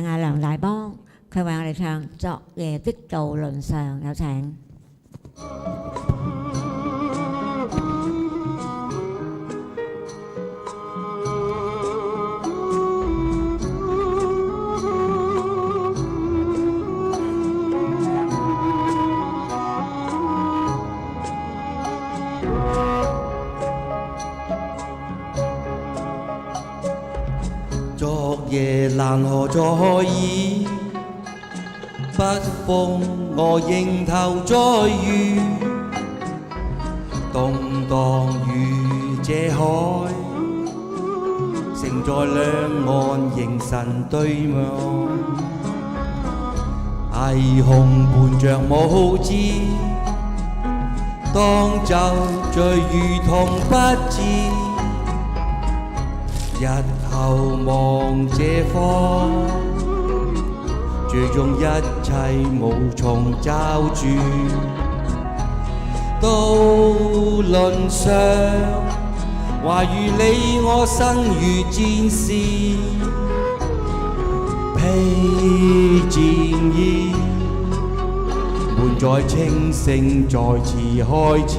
阿梁大邦，佢為我哋唱《昨夜的渡輪上》，有請。昨夜蘭河在耳，北風我迎頭再遇，動盪如這海，盛載兩岸凝神對望，霓虹伴着舞姿，當酒醉如同不知。日後望這方，最終一切無從找住。渡輪上，話與你我生如戰士，披戰衣，滿載清醒再次開始。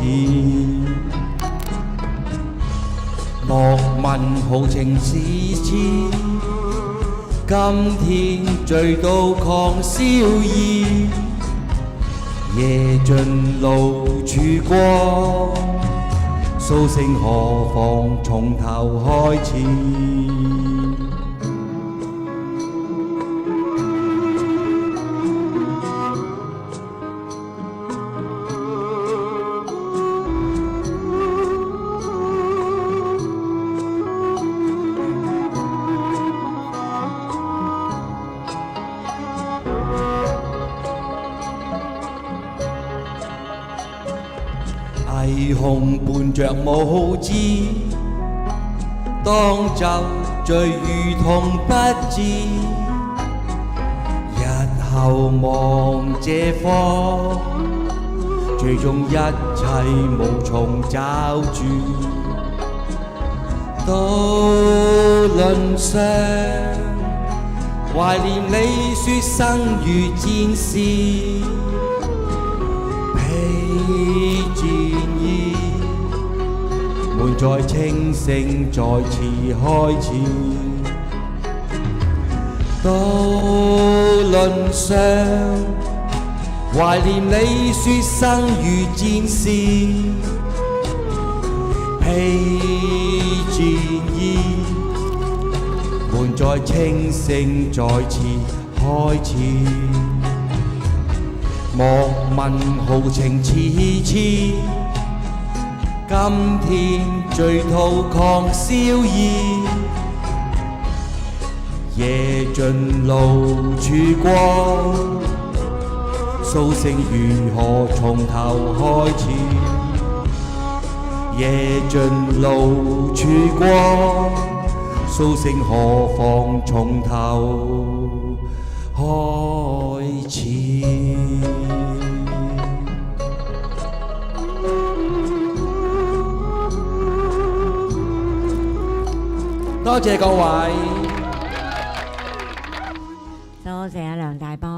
莫問豪情是痴，今天醉到狂燒意，夜盡路曙光，蘇醒何妨從頭開始。霓虹伴着舞姿，當酒醉如同不知。日後望這方，最終一切無從找住。渡輪上，懷念你說生如戰士。滿載清醒再次開始，渡輪上，懷念你說生如戰士，披戰衣，滿載清醒再次開始。莫問豪情似痴，今天醉吐狂燒意，夜盡路曙光，蘇醒如何從頭開始。夜盡路曙光，蘇醒何妨從頭開始。多謝各位，多謝阿梁大邦。